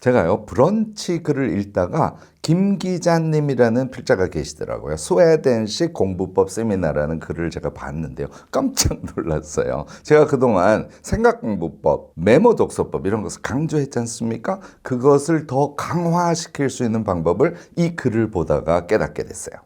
제가요, 브런치 글을 읽다가 김 기자님이라는 필자가 계시더라고요. 스웨덴식 공부법 세미나라는 글을 제가 봤는데요. 깜짝 놀랐어요. 제가 그동안 생각공부법, 메모 독서법 이런 것을 강조했지 않습니까? 그것을 더 강화시킬 수 있는 방법을 이 글을 보다가 깨닫게 됐어요.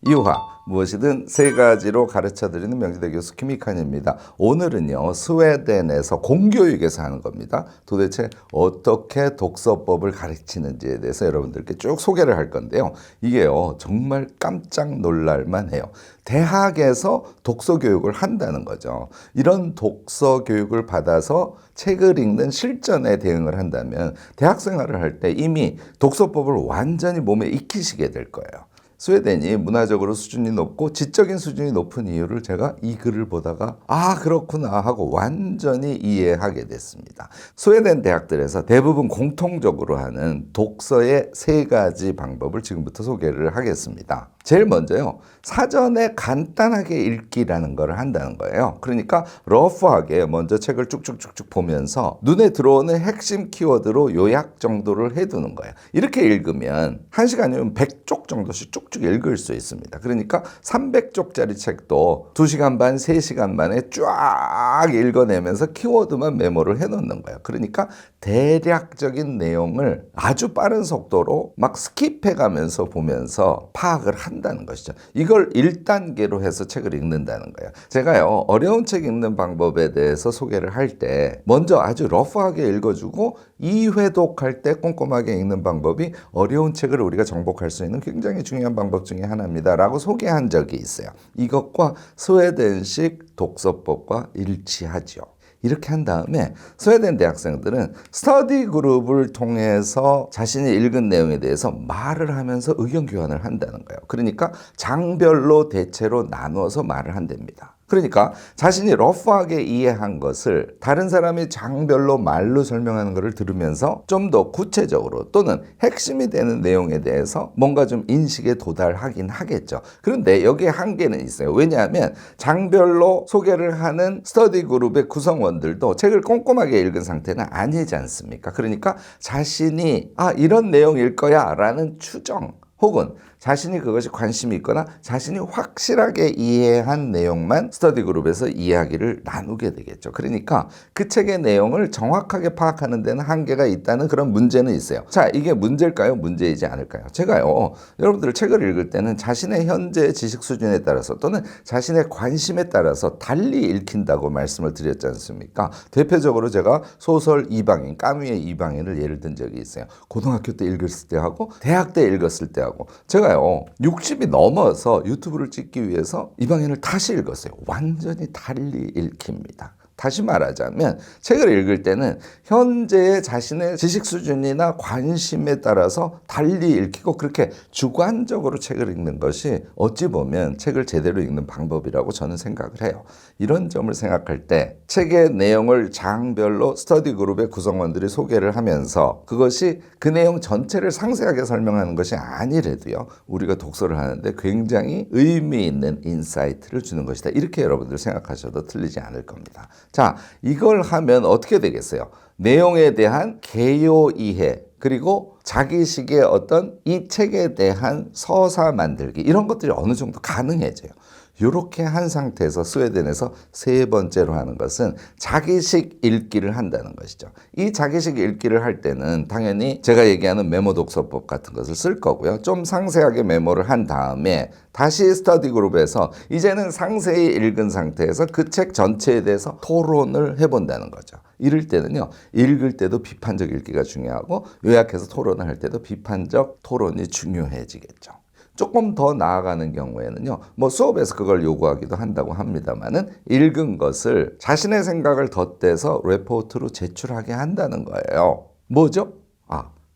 이유화, 무엇이든 세 가지로 가르쳐드리는 명지대 교수 김익환입니다. 오늘은요, 스웨덴에서 공교육에서 하는 겁니다. 도대체 어떻게 독서법을 가르치는지에 대해서 여러분들께 쭉 소개를 할 건데요. 이게요, 정말 깜짝 놀랄만 해요. 대학에서 독서 교육을 한다는 거죠. 이런 독서 교육을 받아서 책을 읽는 실전에 대응을 한다면 대학 생활을 할 때 이미 독서법을 완전히 몸에 익히시게 될 거예요. 스웨덴이 문화적으로 수준이 높고 지적인 수준이 높은 이유를 제가 이 글을 보다가 그렇구나 하고 완전히 이해하게 됐습니다. 스웨덴 대학들에서 대부분 공통적으로 하는 독서의 세 가지 방법을 지금부터 소개를 하겠습니다. 제일 먼저요, 사전에 간단하게 읽기라는 걸 한다는 거예요. 그러니까 러프하게 먼저 책을 쭉쭉쭉쭉 보면서 눈에 들어오는 핵심 키워드로 요약 정도를 해두는 거예요. 이렇게 읽으면 1시간이면 100쪽 정도씩 쭉쭉 읽을 수 있습니다. 그러니까 300쪽짜리 책도 2시간 반, 3시간 만에 쫙 읽어내면서 키워드만 메모를 해놓는 거예요. 그러니까 대략적인 내용을 아주 빠른 속도로 막 스킵해가면서 보면서 파악을 한다는 것이죠. 이걸 1단계로 해서 책을 읽는다는 거예요. 제가요, 어려운 책 읽는 방법에 대해서 소개를 할 때 먼저 아주 러프하게 읽어주고 2회독할 때 꼼꼼하게 읽는 방법이 어려운 책을 우리가 정복할 수 있는 굉장히 중요한 방법 중에 하나입니다 라고 소개한 적이 있어요. 이것과 스웨덴식 독서법과 일치하죠. 이렇게 한 다음에 스웨덴 대학생들은 스터디 그룹을 통해서 자신이 읽은 내용에 대해서 말을 하면서 의견 교환을 한다는 거예요. 그러니까 장별로 대체로 나눠서 말을 한답니다. 그러니까 자신이 러프하게 이해한 것을 다른 사람이 장별로 말로 설명하는 것을 들으면서 좀 더 구체적으로 또는 핵심이 되는 내용에 대해서 뭔가 좀 인식에 도달하긴 하겠죠. 그런데 여기에 한계는 있어요. 왜냐하면 장별로 소개를 하는 스터디 그룹의 구성원들도 책을 꼼꼼하게 읽은 상태는 아니지 않습니까? 그러니까 자신이 이런 내용일 거야 라는 추정 혹은 자신이 그것이 관심이 있거나 자신이 확실하게 이해한 내용만 스터디 그룹에서 이야기를 나누게 되겠죠. 그러니까 그 책의 내용을 정확하게 파악하는 데는 한계가 있다는 그런 문제는 있어요. 자, 이게 문제일까요? 문제이지 않을까요? 제가요, 여러분들 책을 읽을 때는 자신의 현재 지식 수준에 따라서 또는 자신의 관심에 따라서 달리 읽힌다고 말씀을 드렸지 않습니까? 대표적으로 제가 소설 이방인, 까뮈의 이방인을 예를 든 적이 있어요. 고등학교 때 읽었을 때 하고 대학 때 읽었을 때 하고 제가요, 60이 넘어서 유튜브를 찍기 위해서 이방인을 다시 읽었어요. 완전히 달리 읽힙니다. 다시 말하자면 책을 읽을 때는 현재의 자신의 지식 수준이나 관심에 따라서 달리 읽히고 그렇게 주관적으로 책을 읽는 것이 어찌 보면 책을 제대로 읽는 방법이라고 저는 생각을 해요. 이런 점을 생각할 때 책의 내용을 장별로 스터디 그룹의 구성원들이 소개를 하면서 그것이 그 내용 전체를 상세하게 설명하는 것이 아니래도요, 우리가 독서를 하는데 굉장히 의미 있는 인사이트를 주는 것이다. 이렇게 여러분들 생각하셔도 틀리지 않을 겁니다. 자, 이걸 하면 어떻게 되겠어요? 내용에 대한 개요 이해, 그리고 자기식의 어떤 이 책에 대한 서사 만들기, 이런 것들이 어느 정도 가능해져요. 이렇게 한 상태에서 스웨덴에서 세 번째로 하는 것은 자기식 읽기를 한다는 것이죠. 이 자기식 읽기를 할 때는 당연히 제가 얘기하는 메모 독서법 같은 것을 쓸 거고요. 좀 상세하게 메모를 한 다음에 다시 스터디 그룹에서 이제는 상세히 읽은 상태에서 그 책 전체에 대해서 토론을 해본다는 거죠. 이럴 때는요, 읽을 때도 비판적 읽기가 중요하고 요약해서 토론을 할 때도 비판적 토론이 중요해지겠죠. 조금 더 나아가는 경우에는요, 수업에서 그걸 요구하기도 한다고 합니다만은 읽은 것을 자신의 생각을 덧대서 레포트로 제출하게 한다는 거예요. 뭐죠?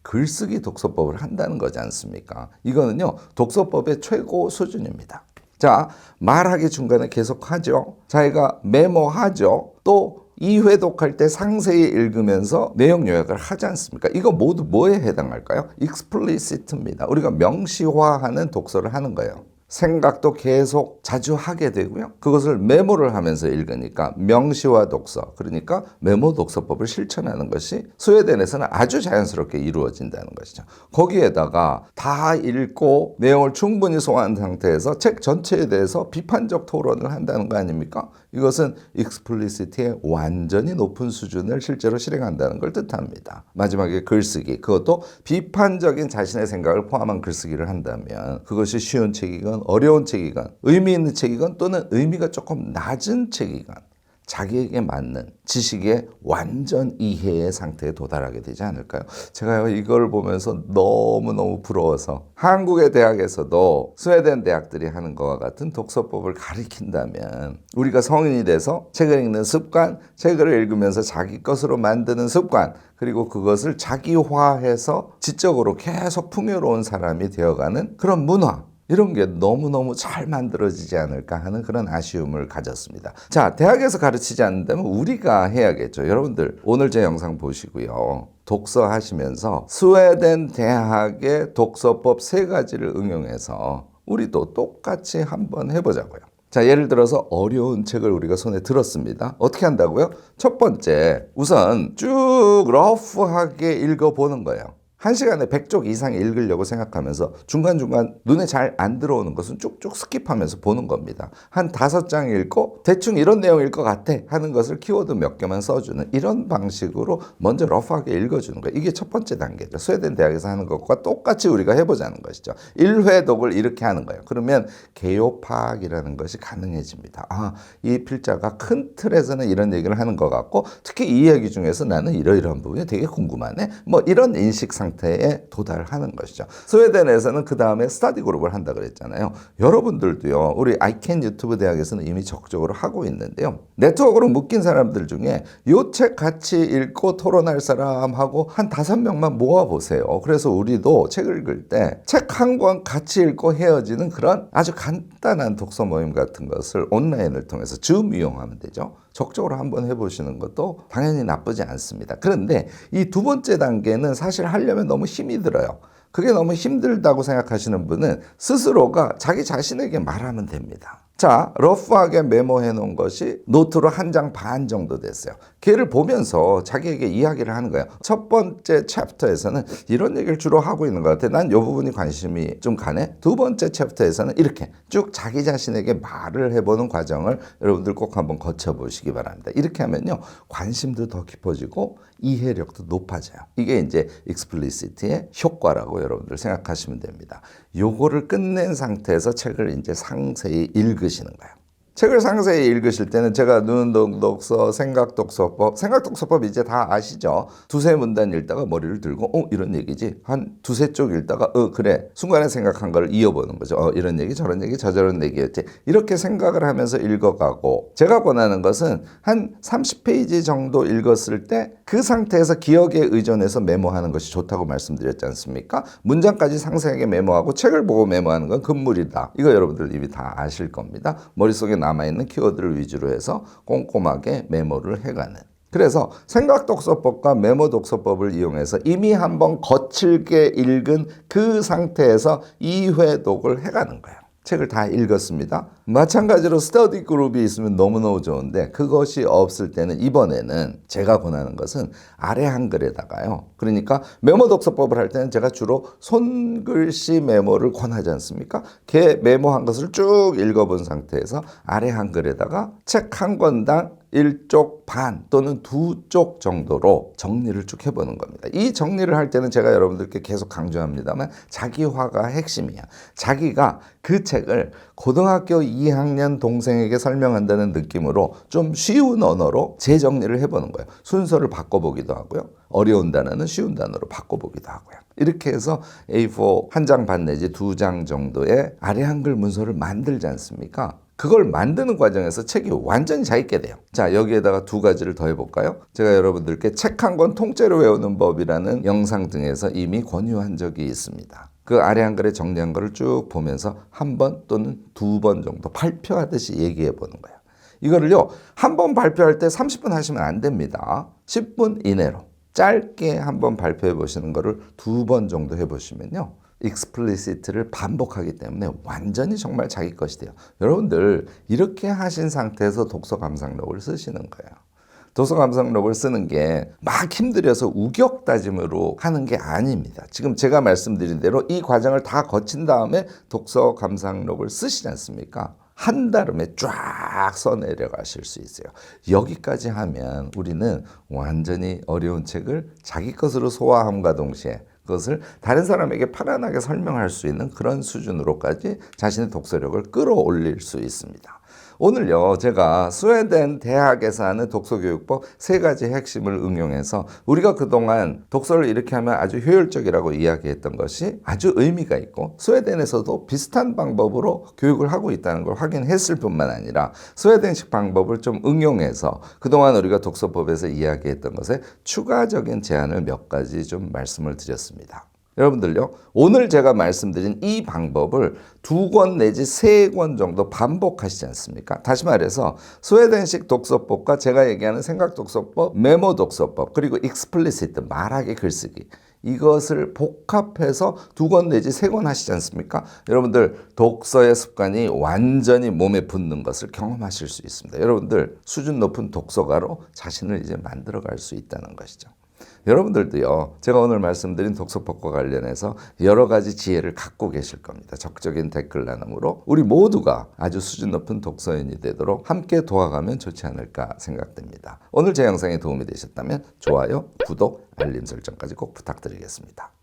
글쓰기 독서법을 한다는 거지 않습니까? 이거는요, 독서법의 최고 수준입니다. 자, 말하기 중간에 계속 하죠. 자기가 메모하죠. 또 2회독할 때 상세히 읽으면서 내용 요약을 하지 않습니까? 이거 모두 뭐에 해당할까요? explicit입니다. 우리가 명시화하는 독서를 하는 거예요. 생각도 계속 자주 하게 되고요. 그것을 메모를 하면서 읽으니까 명시와 독서, 그러니까 메모 독서법을 실천하는 것이 스웨덴에서는 아주 자연스럽게 이루어진다는 것이죠. 거기에다가 다 읽고 내용을 충분히 소화한 상태에서 책 전체에 대해서 비판적 토론을 한다는 거 아닙니까? 이것은 익스플리시티의 완전히 높은 수준을 실제로 실행한다는 걸 뜻합니다. 마지막에 글쓰기, 그것도 비판적인 자신의 생각을 포함한 글쓰기를 한다면 그것이 쉬운 책이건 어려운 책이건 의미 있는 책이건 또는 의미가 조금 낮은 책이건 자기에게 맞는 지식의 완전 이해의 상태에 도달하게 되지 않을까요? 제가 이걸 보면서 너무너무 부러워서 한국의 대학에서도 스웨덴 대학들이 하는 것과 같은 독서법을 가르친다면 우리가 성인이 돼서 책을 읽는 습관, 책을 읽으면서 자기 것으로 만드는 습관, 그리고 그것을 자기화해서 지적으로 계속 풍요로운 사람이 되어가는 그런 문화, 이런 게 너무너무 잘 만들어지지 않을까 하는 그런 아쉬움을 가졌습니다. 자, 대학에서 가르치지 않는다면 우리가 해야겠죠. 여러분들 오늘 제 영상 보시고요. 독서하시면서 스웨덴 대학의 독서법 3가지를 응용해서 우리도 똑같이 한번 해보자고요. 자, 예를 들어서 어려운 책을 우리가 손에 들었습니다. 어떻게 한다고요? 첫 번째, 우선 쭉 러프하게 읽어보는 거예요. 1시간에 100쪽 이상 읽으려고 생각하면서 중간중간 눈에 잘 안 들어오는 것은 쭉쭉 스킵하면서 보는 겁니다. 한 5장 읽고 대충 이런 내용일 것 같아 하는 것을 키워드 몇 개만 써주는 이런 방식으로 먼저 러프하게 읽어주는 거예요. 이게 첫 번째 단계죠. 스웨덴 대학에서 하는 것과 똑같이 우리가 해보자는 것이죠. 1회독을 이렇게 하는 거예요. 그러면 개요 파악이라는 것이 가능해집니다. 아, 이 필자가 큰 틀에서는 이런 얘기를 하는 것 같고 특히 이 이야기 중에서 나는 이러이러한 부분이 되게 궁금하네. 뭐 이런 인식 상태에 도달하는 것이죠. 스웨덴에서는 그 다음에 스터디 그룹을 한다 그랬잖아요. 여러분들도요. 우리 아이캔 유튜브 대학에서는 이미 적극적으로 하고 있는데요. 네트워크로 묶인 사람들 중에 이 책 같이 읽고 토론할 사람하고 한 5명만 모아보세요. 그래서 우리도 책을 읽을 때 책 한 권 같이 읽고 헤어지는 그런 아주 간단한 독서 모임 같은 것을 온라인을 통해서 줌 이용하면 되죠. 적극적으로 한번 해보시는 것도 당연히 나쁘지 않습니다. 그런데 이 2번째 단계는 사실 하려면 너무 힘이 들어요. 그게 너무 힘들다고 생각하시는 분은 스스로가 자기 자신에게 말하면 됩니다. 자, 러프하게 메모해 놓은 것이 노트로 1장 반 정도 됐어요. 걔를 보면서 자기에게 이야기를 하는 거예요. 첫 번째 챕터에서는 이런 얘기를 주로 하고 있는 것 같아. 난 이 부분이 관심이 좀 가네. 2번째 챕터에서는 이렇게 쭉 자기 자신에게 말을 해보는 과정을 여러분들 꼭 한번 거쳐보시기 바랍니다. 이렇게 하면요. 관심도 더 깊어지고 이해력도 높아져요. 이게 이제 익스플리시티의 효과라고 여러분들 생각하시면 됩니다. 요거를 끝낸 상태에서 책을 이제 상세히 읽으시는 거예요. 책을 상세히 읽으실 때는 제가 눈 독서, 생각 독서법 이제 다 아시죠? 2-3문단 읽다가 머리를 들고 이런 얘기지. 한 2-3쪽 읽다가 그래. 순간에 생각한 걸 이어보는 거죠. 이런 얘기 저런 얘기 저런 얘기였지. 이렇게 생각을 하면서 읽어가고 제가 권하는 것은 한 30페이지 정도 읽었을 때 그 상태에서 기억에 의존해서 메모하는 것이 좋다고 말씀드렸지 않습니까? 문장까지 상세하게 메모하고 책을 보고 메모하는 건 금물이다. 이거 여러분들 이미 다 아실 겁니다. 머릿속에 남아있는 키워드를 위주로 해서 꼼꼼하게 메모를 해가는. 그래서 생각 독서법과 메모 독서법을 이용해서 이미 한번 거칠게 읽은 그 상태에서 2회독을 해가는 거예요. 책을 다 읽었습니다. 마찬가지로 스터디 그룹이 있으면 너무너무 좋은데 그것이 없을 때는 이번에는 제가 권하는 것은 아래 한글에다가요. 그러니까 메모 독서법을 할 때는 제가 주로 손글씨 메모를 권하지 않습니까? 걔 메모한 것을 쭉 읽어본 상태에서 아래 한글에다가 책 한 권당 1쪽 반 또는 2쪽 정도로 정리를 쭉 해보는 겁니다. 이 정리를 할 때는 제가 여러분들께 계속 강조합니다만 자기화가 핵심이야. 자기가 그 책을 고등학교 2학년 동생에게 설명한다는 느낌으로 좀 쉬운 언어로 재정리를 해보는 거예요. 순서를 바꿔보기도 하고요. 어려운 단어는 쉬운 단어로 바꿔보기도 하고요. 이렇게 해서 A4 1장 반 내지 2장 정도의 아래 한글 문서를 만들지 않습니까? 그걸 만드는 과정에서 책이 완전히 차 있게 돼요. 자, 여기에다가 2가지를 더 해볼까요? 제가 여러분들께 책 한 권 통째로 외우는 법이라는 영상 등에서 이미 권유한 적이 있습니다. 그 아래 한글에 정리한 거를 쭉 보면서 1번 또는 2번 정도 발표하듯이 얘기해 보는 거예요. 이거를요, 한 번 발표할 때 30분 하시면 안 됩니다. 10분 이내로 짧게 한번 발표해 보시는 거를 2번 정도 해보시면요. explicit를 반복하기 때문에 완전히 정말 자기 것이 돼요. 여러분들 이렇게 하신 상태에서 독서 감상록을 쓰시는 거예요. 도서 감상록을 쓰는 게 막 힘들여서 우격 다짐으로 하는 게 아닙니다. 지금 제가 말씀드린 대로 이 과정을 다 거친 다음에 독서 감상록을 쓰시지 않습니까? 한 달음에 쫙 써내려가실 수 있어요. 여기까지 하면 우리는 완전히 어려운 책을 자기 것으로 소화함과 동시에 그것을 다른 사람에게 편안하게 설명할 수 있는 그런 수준으로까지 자신의 독서력을 끌어올릴 수 있습니다. 오늘요, 제가 스웨덴 대학에서 하는 독서교육법 3가지 핵심을 응용해서 우리가 그동안 독서를 이렇게 하면 아주 효율적이라고 이야기했던 것이 아주 의미가 있고 스웨덴에서도 비슷한 방법으로 교육을 하고 있다는 걸 확인했을 뿐만 아니라 스웨덴식 방법을 좀 응용해서 그동안 우리가 독서법에서 이야기했던 것에 추가적인 제안을 몇 가지 좀 말씀을 드렸습니다. 여러분들요, 오늘 제가 말씀드린 이 방법을 2권 내지 3권 정도 반복하시지 않습니까? 다시 말해서 스웨덴식 독서법과 제가 얘기하는 생각독서법, 메모독서법, 그리고 익스플리시트, 말하기, 글쓰기, 이것을 복합해서 2권 내지 3권 하시지 않습니까? 여러분들 독서의 습관이 완전히 몸에 붙는 것을 경험하실 수 있습니다. 여러분들 수준 높은 독서가로 자신을 이제 만들어갈 수 있다는 것이죠. 여러분들도요, 제가 오늘 말씀드린 독서법과 관련해서 여러 가지 지혜를 갖고 계실 겁니다. 적극적인 댓글 나눔으로 우리 모두가 아주 수준 높은 독서인이 되도록 함께 도와가면 좋지 않을까 생각됩니다. 오늘 제 영상이 도움이 되셨다면 좋아요, 구독, 알림 설정까지 꼭 부탁드리겠습니다.